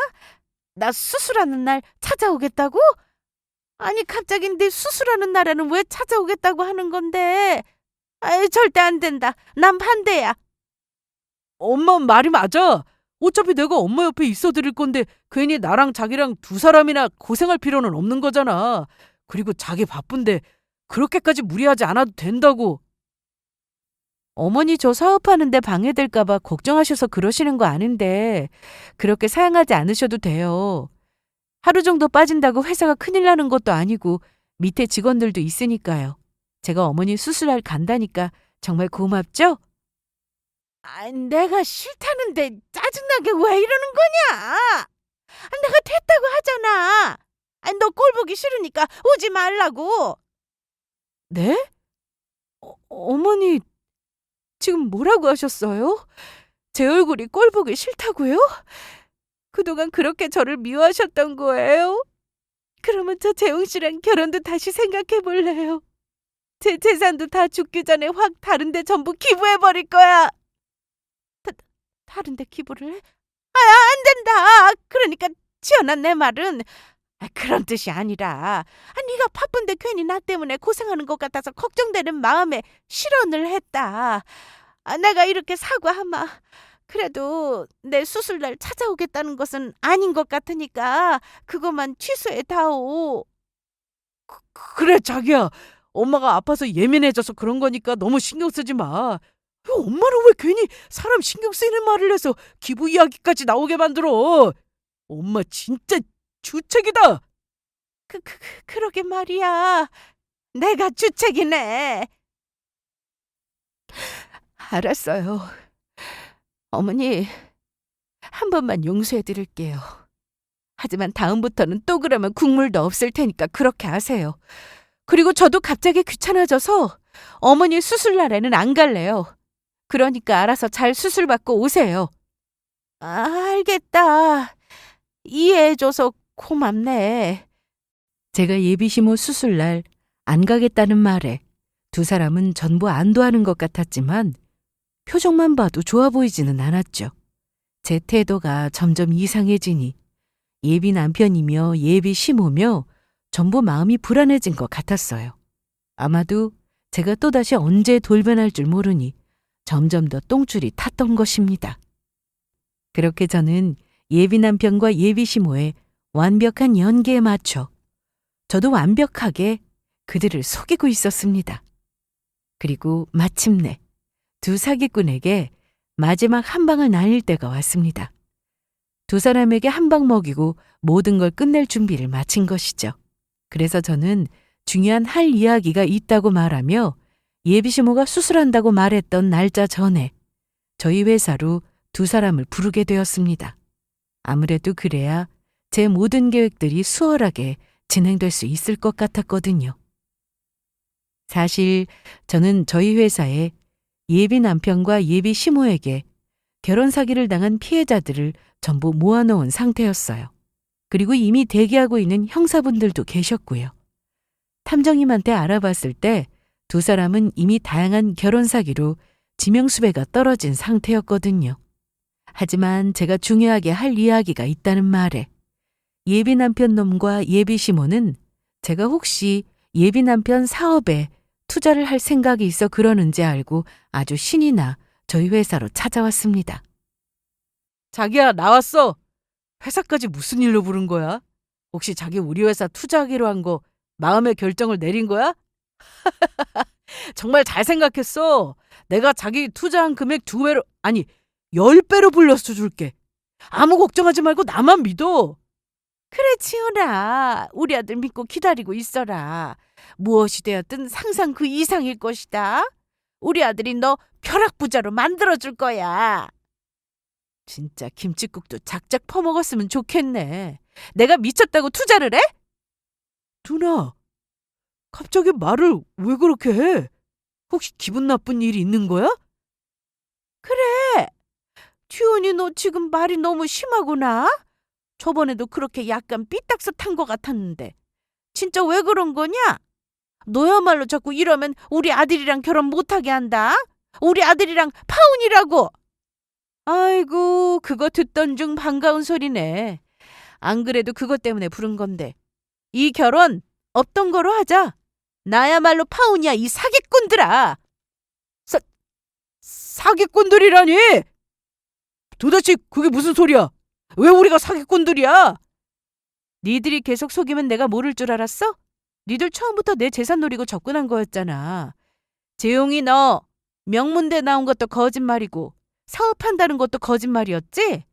나 수술하는 날 찾아오겠다고? 아니 갑자기 네 수술하는 날에는 왜 찾아오겠다고 하는 건데? 아이, 절대 안 된다. 난 반대야. 엄마 말이 맞아. 어차피 내가 엄마 옆에 있어 드릴 건데 괜히 나랑 자기랑 두 사람이나 고생할 필요는 없는 거잖아. 그리고 자기 바쁜데 그렇게까지 무리하지 않아도 된다고. 어머니 저 사업하는데 방해될까 봐 걱정하셔서 그러시는 거 아는데 그렇게 사양하지 않으셔도 돼요. 하루 정도 빠진다고 회사가 큰일 나는 것도 아니고 밑에 직원들도 있으니까요. 제가 어머니 수술할 간다니까 정말 고맙죠? 아, 내가 싫다는데 짜증나게 왜 이러는 거냐? 내가 됐다고 하잖아. 너 꼴 보기 싫으니까 오지 말라고. 네? 어머니 지금 뭐라고 하셨어요? 제 얼굴이 꼴 보기 싫다고요? 그동안 그렇게 저를 미워하셨던 거예요? 그러면 저 재웅 씨랑 결혼도 다시 생각해 볼래요. 제 재산도 다 죽기 전에 확 다른 데 전부 기부해 버릴 거야. 다른데 기부를 해? 안 된다. 그러니까 지연아, 내 말은 그런 뜻이 아니라 네가 바쁜데 괜히 나 때문에 고생하는 것 같아서 걱정되는 마음에 실언을 했다. 내가 이렇게 사과하마. 그래도 내 수술날 찾아오겠다는 것은 아닌 것 같으니까 그것만 취소해다오. 그래 자기야. 엄마가 아파서 예민해져서 그런 거니까 너무 신경 쓰지 마. 엄마는 왜 괜히 사람 신경 쓰이는 말을 해서 기부 이야기까지 나오게 만들어. 엄마 진짜 주책이다. 그러게 말이야. 내가 주책이네. 알았어요. 어머니, 한 번만 용서해 드릴게요. 하지만 다음부터는 또 그러면 국물도 없을 테니까 그렇게 하세요. 그리고 저도 갑자기 귀찮아져서 어머니 수술 날에는 안 갈래요. 그러니까 알아서 잘 수술 받고 오세요. 알겠다. 이해해줘서 고맙네. 제가 예비시모 수술날 안 가겠다는 말에 두 사람은 전부 안도하는 것 같았지만 표정만 봐도 좋아 보이지는 않았죠. 제 태도가 점점 이상해지니 예비 남편이며 예비 시모며 전부 마음이 불안해진 것 같았어요. 아마도 제가 또다시 언제 돌변할 줄 모르니 점점 더 똥줄이 탔던 것입니다. 그렇게 저는 예비 남편과 예비 시모의 완벽한 연기에 맞춰 저도 완벽하게 그들을 속이고 있었습니다. 그리고 마침내 두 사기꾼에게 마지막 한 방을 날릴 때가 왔습니다. 두 사람에게 한 방 먹이고 모든 걸 끝낼 준비를 마친 것이죠. 그래서 저는 중요한 할 이야기가 있다고 말하며 예비시모가 수술한다고 말했던 날짜 전에 저희 회사로 두 사람을 부르게 되었습니다. 아무래도 그래야 제 모든 계획들이 수월하게 진행될 수 있을 것 같았거든요. 사실 저는 저희 회사에 예비 남편과 예비 시모에게 결혼 사기를 당한 피해자들을 전부 모아놓은 상태였어요. 그리고 이미 대기하고 있는 형사분들도 계셨고요. 탐정님한테 알아봤을 때 두 사람은 이미 다양한 결혼 사기로 지명수배가 떨어진 상태였거든요. 하지만 제가 중요하게 할 이야기가 있다는 말에 예비 남편 놈과 예비 시모는 제가 혹시 예비 남편 사업에 투자를 할 생각이 있어 그러는지 알고 아주 신이 나 저희 회사로 찾아왔습니다. 자기야, 나왔어. 회사까지 무슨 일로 부른 거야? 혹시 자기 우리 회사 투자하기로 한 거 마음의 결정을 내린 거야? 정말 잘 생각했어. 내가 자기 투자한 금액 2배로, 아니 10배로 불려서 줄게. 아무 걱정하지 말고 나만 믿어. 그래, 지훈아. 우리 아들 믿고 기다리고 있어라. 무엇이 되었든 상상 그 이상일 것이다. 우리 아들이 너 벼락부자로 만들어줄 거야. 진짜 김칫국도 작작 퍼먹었으면 좋겠네. 내가 미쳤다고 투자를 해? 누나, 갑자기 말을 왜 그렇게 해? 혹시 기분 나쁜 일이 있는 거야? 지훈이 너 지금 말이 너무 심하구나. 저번에도 그렇게 약간 삐딱서 탄 것 같았는데. 진짜 왜 그런 거냐? 너야말로 자꾸 이러면 우리 아들이랑 결혼 못하게 한다. 우리 아들이랑 파혼이라고. 아이고, 그거 듣던 중 반가운 소리네. 안 그래도 그것 때문에 부른 건데. 이 결혼 없던 거로 하자. 나야말로 파혼이야, 이 사기꾼들아. 사기꾼들이라니? 도대체 그게 무슨 소리야? 왜 우리가 사기꾼들이야? 니들이 계속 속이면 내가 모를 줄 알았어? 니들 처음부터 내 재산 노리고 접근한 거였잖아. 재용이 너 명문대 나온 것도 거짓말이고 사업한다는 것도 거짓말이었지?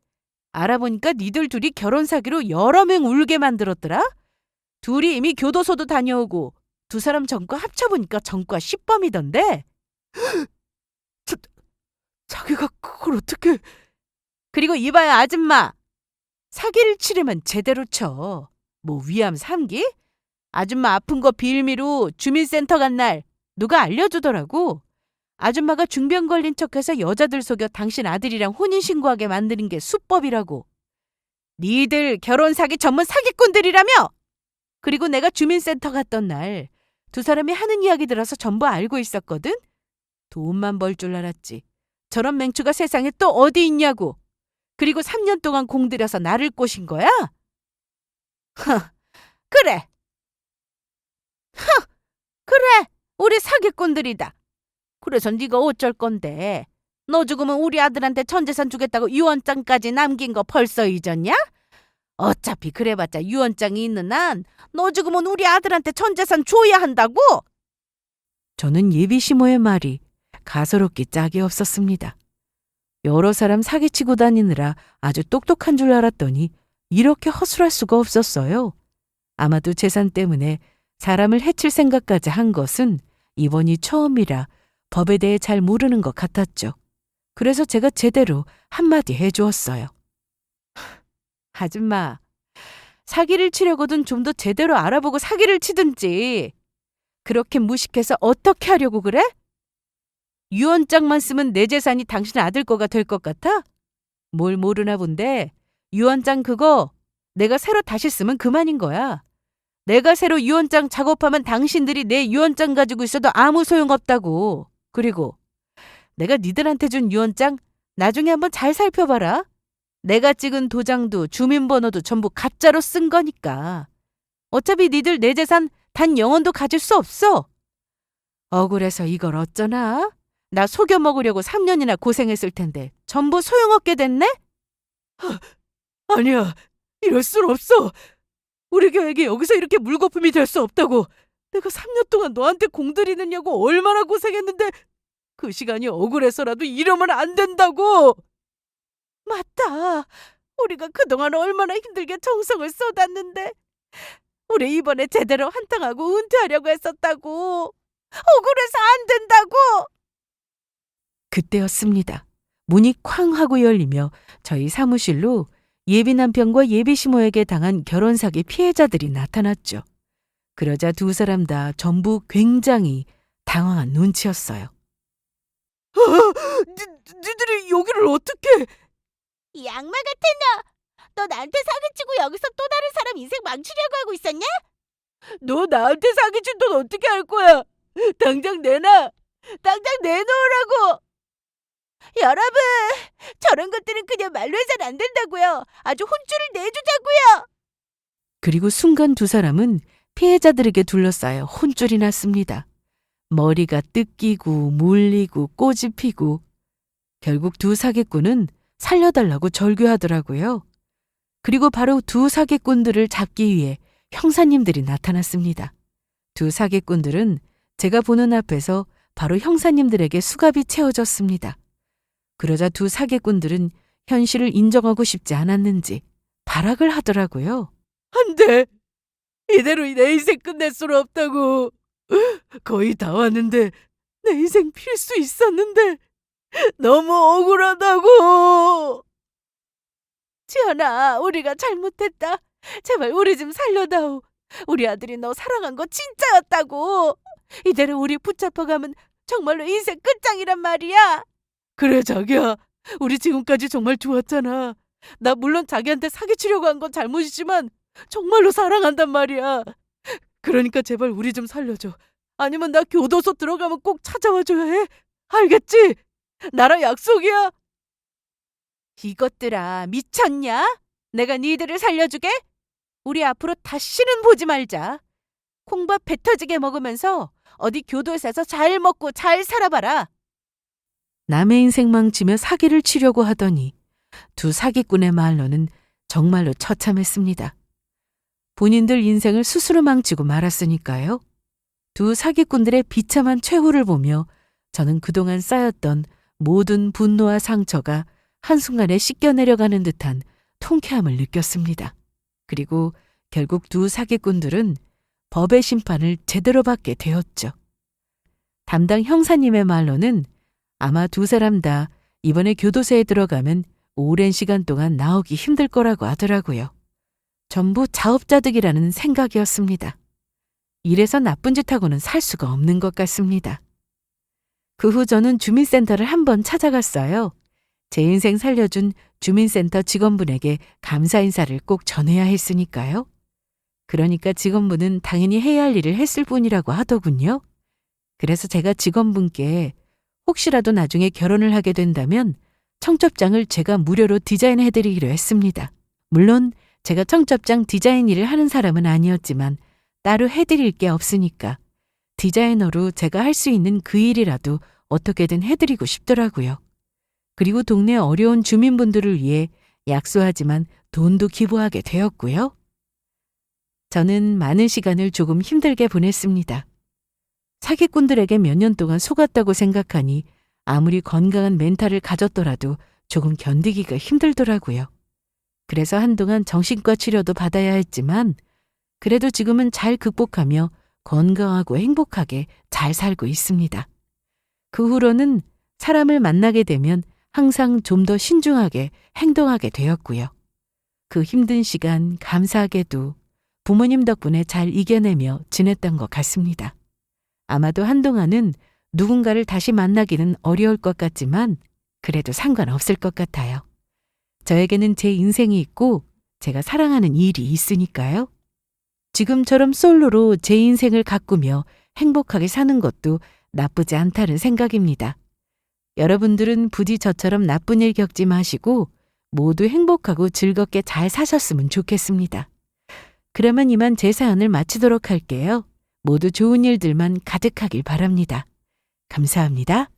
알아보니까 니들 둘이 결혼 사기로 여러 명 울게 만들었더라? 둘이 이미 교도소도 다녀오고 두 사람 전과 합쳐보니까 전과 10범이던데? 자기가 그걸 어떻게... 그리고 이봐요, 아줌마. 사기를 치려면 제대로 쳐. 뭐 위암 3기? 아줌마 아픈 거 빌미로 주민센터 간 날 누가 알려주더라고. 아줌마가 중병 걸린 척해서 여자들 속여 당신 아들이랑 혼인신고하게 만드는 게 수법이라고. 니들 결혼 사기 전문 사기꾼들이라며? 그리고 내가 주민센터 갔던 날 두 사람이 하는 이야기 들어서 전부 알고 있었거든? 돈만 벌 줄 알았지. 저런 맹추가 세상에 또 어디 있냐고. 그리고 3년 동안 공들여서 나를 꼬신 거야? 그래. 그래. 우리 사기꾼들이다. 그래서 네가 어쩔 건데. 너 죽으면 우리 아들한테 전 재산 주겠다고 유언장까지 남긴 거 벌써 잊었냐? 어차피 그래봤자 유언장이 있는 한 너 죽으면 우리 아들한테 전 재산 줘야 한다고. 저는 예비 시모의 말이 가소롭기 짝이 없었습니다. 여러 사람 사기치고 다니느라 아주 똑똑한 줄 알았더니 이렇게 허술할 수가 없었어요. 아마도 재산 때문에 사람을 해칠 생각까지 한 것은 이번이 처음이라 법에 대해 잘 모르는 것 같았죠. 그래서 제가 제대로 한마디 해주었어요. 아줌마, 사기를 치려거든 좀 더 제대로 알아보고 사기를 치든지. 그렇게 무식해서 어떻게 하려고 그래? 유언장만 쓰면 내 재산이 당신 아들 거가 될 것 같아? 뭘 모르나 본데 유언장 그거 내가 새로 다시 쓰면 그만인 거야. 내가 새로 유언장 작업하면 당신들이 내 유언장 가지고 있어도 아무 소용없다고. 그리고 내가 니들한테 준 유언장 나중에 한번 잘 살펴봐라. 내가 찍은 도장도 주민번호도 전부 가짜로 쓴 거니까. 어차피 니들 내 재산 단 0원도 가질 수 없어. 억울해서 이걸 어쩌나? 나 속여 먹으려고 3년이나 고생했을 텐데 전부 소용없게 됐네? 아니야, 이럴 순 없어. 우리 교회에 여기서 이렇게 물거품이 될 수 없다고. 내가 3년 동안 너한테 공들이느냐고 얼마나 고생했는데 그 시간이 억울해서라도 이러면 안 된다고. 맞다. 우리가 그동안 얼마나 힘들게 정성을 쏟았는데 우리 이번에 제대로 한탕하고 은퇴하려고 했었다고. 억울해서 안 된다고. 그때였습니다. 문이 쾅 하고 열리며 저희 사무실로 예비 남편과 예비 시모에게 당한 결혼 사기 피해자들이 나타났죠. 그러자 두 사람 다 전부 굉장히 당황한 눈치였어요. 니들이 여기를 어떻게... 이 악마 같은 너 나한테 사기치고 여기서 또 다른 사람 인생 망치려고 하고 있었냐? 너 나한테 사기친 돈 어떻게 할 거야? 당장 내놔. 당장 내놓으라고. 여러분, 저런 것들은 그냥 말로 해선 안 된다고요. 아주 혼쭐을 내주자고요. 그리고 순간 두 사람은 피해자들에게 둘러싸여 혼쭐이 났습니다. 머리가 뜯기고 물리고 꼬집 피고 결국 두 사기꾼은 살려달라고 절규하더라고요. 그리고 바로 두 사기꾼들을 잡기 위해 형사님들이 나타났습니다. 두 사기꾼들은 제가 보는 앞에서 바로 형사님들에게 수갑이 채워졌습니다. 그러자 두 사기꾼들은 현실을 인정하고 싶지 않았는지 발악을 하더라고요. 안 돼. 이대로 내 인생 끝낼 수는 없다고. 거의 다 왔는데 내 인생 필 수 있었는데 너무 억울하다고. 지연아, 우리가 잘못했다. 제발 우리 좀 살려다오. 우리 아들이 너 사랑한 거 진짜였다고. 이대로 우리 붙잡혀가면 정말로 인생 끝장이란 말이야. 그래 자기야. 우리 지금까지 정말 좋았잖아. 나 물론 자기한테 사기치려고 한 건 잘못이지만 정말로 사랑한단 말이야. 그러니까 제발 우리 좀 살려줘. 아니면 나 교도소 들어가면 꼭 찾아와줘야 해. 알겠지? 나랑 약속이야. 이것들아, 미쳤냐? 내가 니들을 살려주게? 우리 앞으로 다시는 보지 말자. 콩밥 배 터지게 먹으면서 어디 교도소에서 잘 먹고 잘 살아봐라. 남의 인생 망치며 사기를 치려고 하더니 두 사기꾼의 말로는 정말로 처참했습니다. 본인들 인생을 스스로 망치고 말았으니까요. 두 사기꾼들의 비참한 최후를 보며 저는 그동안 쌓였던 모든 분노와 상처가 한순간에 씻겨내려가는 듯한 통쾌함을 느꼈습니다. 그리고 결국 두 사기꾼들은 법의 심판을 제대로 받게 되었죠. 담당 형사님의 말로는 아마 두 사람 다 이번에 교도소에 들어가면 오랜 시간 동안 나오기 힘들 거라고 하더라고요. 전부 자업자득이라는 생각이었습니다. 이래서 나쁜 짓하고는 살 수가 없는 것 같습니다. 그 후 저는 주민센터를 한번 찾아갔어요. 제 인생 살려준 주민센터 직원분에게 감사 인사를 꼭 전해야 했으니까요. 그러니까 직원분은 당연히 해야 할 일을 했을 뿐이라고 하더군요. 그래서 제가 직원분께 혹시라도 나중에 결혼을 하게 된다면 청첩장을 제가 무료로 디자인해드리기로 했습니다. 물론 제가 청첩장 디자인 일을 하는 사람은 아니었지만 따로 해드릴 게 없으니까 디자이너로 제가 할 수 있는 그 일이라도 어떻게든 해드리고 싶더라고요. 그리고 동네 어려운 주민분들을 위해 약소하지만 돈도 기부하게 되었고요. 저는 많은 시간을 조금 힘들게 보냈습니다. 사기꾼들에게 몇 년 동안 속았다고 생각하니 아무리 건강한 멘탈을 가졌더라도 조금 견디기가 힘들더라고요. 그래서 한동안 정신과 치료도 받아야 했지만 그래도 지금은 잘 극복하며 건강하고 행복하게 잘 살고 있습니다. 그 후로는 사람을 만나게 되면 항상 좀 더 신중하게 행동하게 되었고요. 그 힘든 시간 감사하게도 부모님 덕분에 잘 이겨내며 지냈던 것 같습니다. 아마도 한동안은 누군가를 다시 만나기는 어려울 것 같지만 그래도 상관없을 것 같아요. 저에게는 제 인생이 있고 제가 사랑하는 일이 있으니까요. 지금처럼 솔로로 제 인생을 가꾸며 행복하게 사는 것도 나쁘지 않다는 생각입니다. 여러분들은 부디 저처럼 나쁜 일 겪지 마시고 모두 행복하고 즐겁게 잘 사셨으면 좋겠습니다. 그러면 이만 제 사연을 마치도록 할게요. 모두 좋은 일들만 가득하길 바랍니다. 감사합니다.